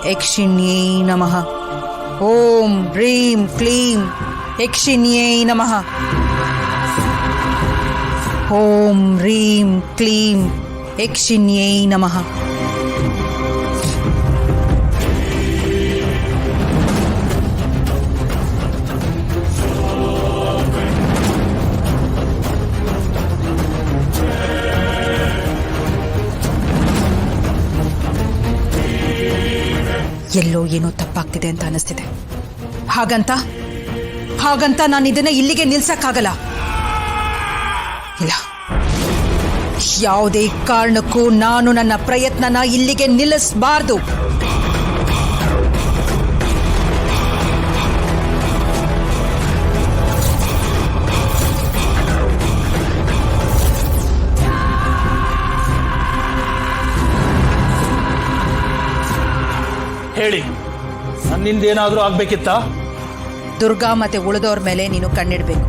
ಯಕ್ಷಿಣ್ಯೈ ನಮಃ. ಓಂ ಹ್ರೀಂ ಕ್ಲೀಂ ಯಕ್ಷಿಣ್ಯೈ ನಮಃ. ಓಂ ಹ್ರೀಂ ಕ್ಲೀಂ ಯಕ್ಷಿಣ್ಯೈ ನಮಃ. ಎಲ್ಲೋ ಏನೋ ತಪ್ಪಾಗ್ತಿದೆ ಅಂತ ಅನಿಸ್ತಿದೆ. ಹಾಗಂತ ನಾನು ಇದನ್ನ ಇಲ್ಲಿಗೆ ನಿಲ್ಸಕ್ಕಾಗಲ್ಲ. ಇಲ್ಲ, ಯಾವುದೇ ಕಾರಣಕ್ಕೂ ನಾನು ನನ್ನ ಪ್ರಯತ್ನನ ಇಲ್ಲಿಗೆ ನಿಲ್ಲಿಸಬಾರ್ದು. ಹೇಳಿ, ನನ್ನಿಂದೇನಾದ್ರೂ ಆಗ್ಬೇಕಿತ್ತಾ? ದುರ್ಗಾ ಮತ್ತೆ ಉಳಿದವ್ರ ಮೇಲೆ ನೀನು ಕಣ್ಣಿಡ್ಬೇಕು.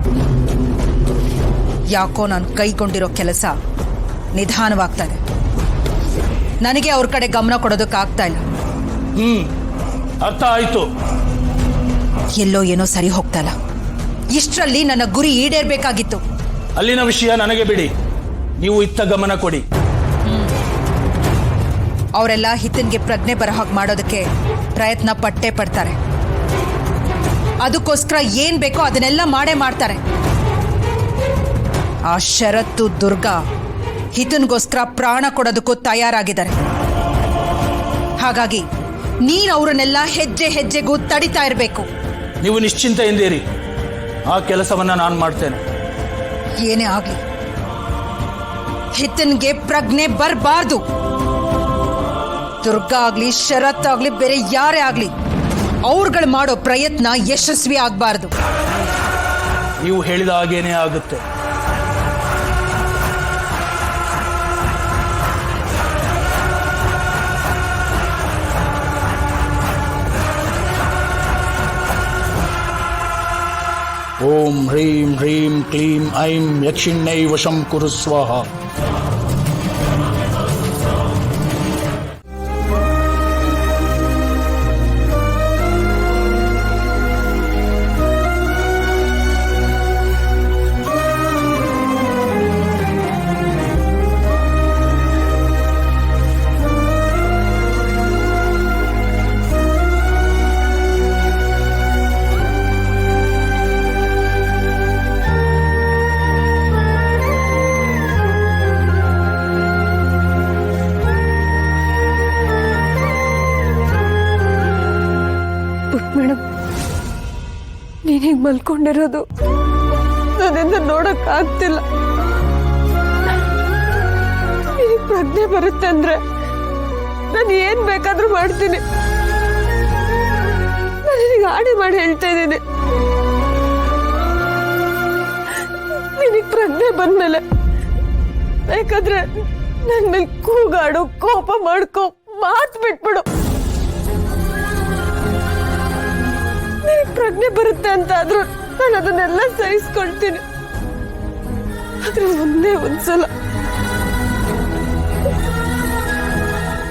ಯಾಕೋ ನಾನು ಕೈಗೊಂಡಿರೋ ಕೆಲಸ ನಿಧಾನವಾಗ್ತಾ ಇದೆ. ನನಗೆ ಅವ್ರ ಕಡೆ ಗಮನ ಕೊಡೋದಕ್ಕಾಗ್ತಾ ಇಲ್ಲ. ಅರ್ಥ ಆಯ್ತು. ಎಲ್ಲೋ ಏನೋ ಸರಿ ಹೋಗ್ತಾ ಇಲ್ಲ. ಇಷ್ಟರಲ್ಲಿ ನನ್ನ ಗುರಿ ಈಡೇರ್ಬೇಕಾಗಿತ್ತು. ಅಲ್ಲಿನ ವಿಷಯ ನನಗೆ ಬಿಡಿ, ನೀವು ಇತ್ತ ಗಮನ ಕೊಡಿ. ಅವರೆಲ್ಲ ಹಿತನ್ಗೆ ಪ್ರಜ್ಞೆ ಬರೋ ಹಾಗೆ ಮಾಡೋದಕ್ಕೆ ಪ್ರಯತ್ನ ಪಟ್ಟೇ ಪಡ್ತಾರೆ. ಅದಕ್ಕೋಸ್ಕರ ಏನ್ ಬೇಕೋ ಅದನ್ನೆಲ್ಲ ಮಾಡೇ ಮಾಡ್ತಾರೆ. ಆ ಶರತ್ತು ದುರ್ಗಾ ಹಿತನ್ಗೋಸ್ಕರ ಪ್ರಾಣ ಕೊಡೋದಕ್ಕೂ ತಯಾರಾಗಿದ್ದಾರೆ. ಹಾಗಾಗಿ ನೀನು ಅವರನ್ನೆಲ್ಲ ಹೆಜ್ಜೆ ಹೆಜ್ಜೆಗೂ ತಡಿತಾ ಇರಬೇಕು. ನೀವು ನಿಶ್ಚಿಂತೆಯಿಂದ ಇರಿ, ಆ ಕೆಲಸವನ್ನ ನಾನು ಮಾಡ್ತೇನೆ. ಏನೇ ಆಗ್ಲಿ ಹಿತನ್ಗೆ ಪ್ರಜ್ಞೆ ಬರಬಾರ್ದು. ದುರ್ಗಾ ಆಗ್ಲಿ ಶರತ್ ಆಗ್ಲಿ ಬೇರೆ ಯಾರೇ ಆಗ್ಲಿ ಅವ್ರುಗಳು ಮಾಡೋ ಪ್ರಯತ್ನ ಯಶಸ್ವಿ ಆಗ್ಬಾರ್ದು. ನೀವು ಹೇಳಿದ ಹಾಗೇನೇ ಆಗುತ್ತೆ. ಓಂ ಹ್ರೀಂ ಹ್ರೀಂ ಕ್ಲೀಂ ಐಂ ಯಕ್ಷಿಣ್ಯೈ ವಶಂ ಕುರು ಸ್ವಾಹ. ಮೇಡಮ್, ನೀನೀಗ ಮಲ್ಕೊಂಡಿರೋದು ನನ್ನಿಂದ ನೋಡಕ್ ಆಗ್ತಿಲ್ಲ. ನಿನಗೆ ಪ್ರಜ್ಞೆ ಬರುತ್ತೆ ಅಂದ್ರೆ ನಾನು ಏನ್ ಬೇಕಾದ್ರೂ ಮಾಡ್ತೀನಿ. ನಾನು ನಿನಗೆ ಆಡಿ ಮಾಡಿ ಹೇಳ್ತಾ ಇದ್ದೀನಿ. ನಿನಗೆ ಪ್ರಜ್ಞೆ ಬಂದ್ಮೇಲೆ ಬೇಕಾದ್ರೆ ನನ್ ಮೇಲೆ ಕೂಗಾಡು, ಕೋಪ ಮಾಡ್ಕೋ, ಮಾತು ಬಿಟ್ಬಿಡು. ಪ್ರಜ್ಞೆ ಬರುತ್ತೆ ಅಂತ ಆದ್ರೂ ನಾನು ಅದನ್ನೆಲ್ಲ ಸಹಿಸ್ಕೊಳ್ತೀನಿ. ಆದ್ರೆ ಒಂದೇ ಒಂದ್ಸಲ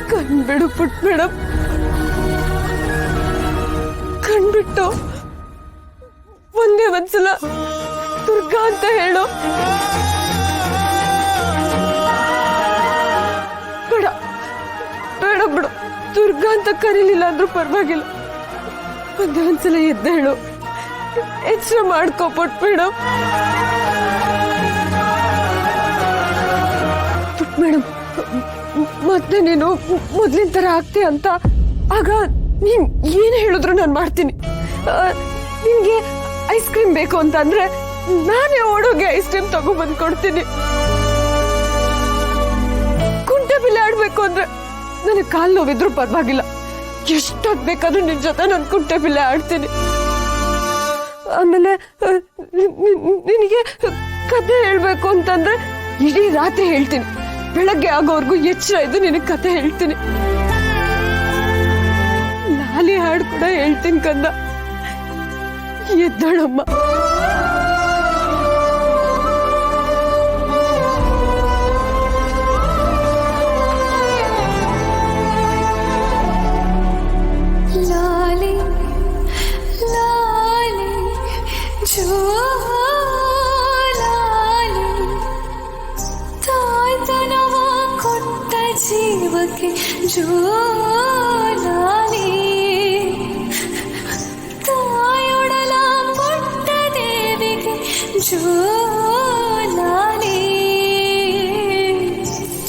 ಕಣ್ಬಿಡು ಪುಟ್ ಮೇಡಮ್. ಕಣ್ಬಿಟ್ಟು ಒಂದೇ ಒಂದ್ಸಲ ದುರ್ಗಾ ಅಂತ ಹೇಳು. ಬೇಡ ಬೇಡ ಬಿಡು, ದುರ್ಗಾ ಅಂತ ಕರೀಲಿಲ್ಲ ಅಂದ್ರೂ ಪರವಾಗಿಲ್ಲ. ಒಂದೇ ಒಂದ್ಸಲ ಎದ್ದು ಹೇಳು. ಎಚ್ಚರ ಮಾಡ್ಕೋ ಪುಟ್ ಮೇಡಮ್. ಪುಟ್ ಮೇಡಮ್, ಮತ್ತೆ ನೀನು ಮೊದ್ಲಿನ ತರ ಆಗ್ತೀಯ ಅಂತ ಆಗ ನೀನ್ ಏನ್ ಹೇಳಿದ್ರು ನಾನು ಮಾಡ್ತೀನಿ. ನಿನ್ಗೆ ಐಸ್ ಕ್ರೀಮ್ ಬೇಕು ಅಂತ ಅಂದ್ರೆ ನಾನೇ ಓಡೋಗಿ ಐಸ್ ಕ್ರೀಮ್ ತಗೊಂಡ್ಬಂದು ಕೊಡ್ತೀನಿ. ಕುಂಟೆ ಬಿಲ್ಲೆ ಆಡ್ಬೇಕು ಅಂದ್ರೆ ನನಗೆ ಕಾಲು ನೋವಿದ್ರು ಪರವಾಗಿಲ್ಲ, ಎಷ್ಟಾಗ್ ಬೇಕಾದ್ರೂ ನಿನ್ ಜೊತೆ ನಾನು ಕುಂಟೆ ಬಿಲ್ಲೆ ಆಡ್ತೀನಿ. ಆಮೇಲೆ ನಿನಗೆ ಕತೆ ಹೇಳ್ಬೇಕು ಅಂತಂದ್ರೆ ಇಡೀ ರಾತ್ರಿ ಹೇಳ್ತೀನಿ. ಬೆಳಗ್ಗೆ ಆಗೋವರೆಗೂ ಎಚ್ಚರ ಇದ್ದು ನಿನಗೆ ಕತೆ ಹೇಳ್ತೀನಿ. ಲಾಲಿ ಹಾಡು ಕೂಡ ಹೇಳ್ತೀನಿ ಕಂದ. ಎದ್ದಳಮ್ಮ. ಜೋಲಾಲಿ ತಾಯೊಡಲ ಪುಟ್ಟ ದೇವಿಗೆ ಜೋಲಾಲಿ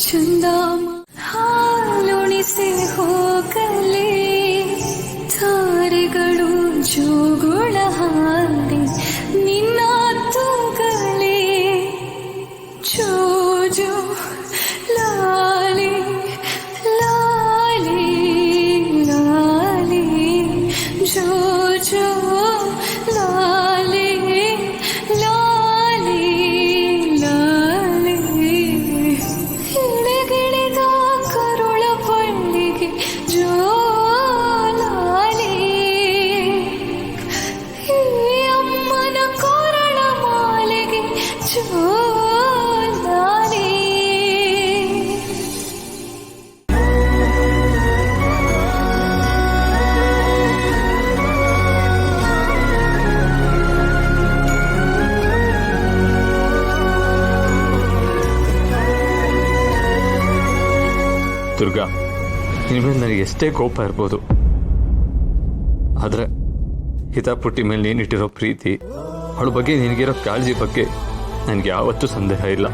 ಚಂದಮ ಹಾಲುಣಿಸಿ ಹೋಗಲಿ ತಾರೆಗಳು ಜೋಗುಳ ಹಾಡಿ ನಿನ್ನ ತೂಗಲಿ ಜೋಜೋ ಲಾಲಿ ಲಾಲಿ ಲಾಲಿ ಜೋಜೋ ಲಾಲಿ ಲಾಲಿ ಲಾಲಿ ಇಳಿಗಿಳಿದ ಕರುಳ ಬಳ್ಳಿಗೆ ಜೋಲಾಲಿ ಈ ಅಮ್ಮನ ಕೊರಳ ಮಾಲೆಗೆ ಜೋಲಾಲಿ ದುರ್ಗಾ, ನಿನ್ನ ಮೇಲೆ ನನಗೆ ಎಷ್ಟೇ ಕೋಪ ಇರ್ಬೋದು, ಆದರೆ ಹಿತಾಪುಟ್ಟಿ ಮೇಲೆ ನೀನಿಟ್ಟಿರೋ ಪ್ರೀತಿ, ಅವಳ ಬಗ್ಗೆ ನಿನಗಿರೋ ಕಾಳಜಿ ಬಗ್ಗೆ ನನಗೆ ಯಾವತ್ತೂ ಸಂದೇಹ ಇಲ್ಲ.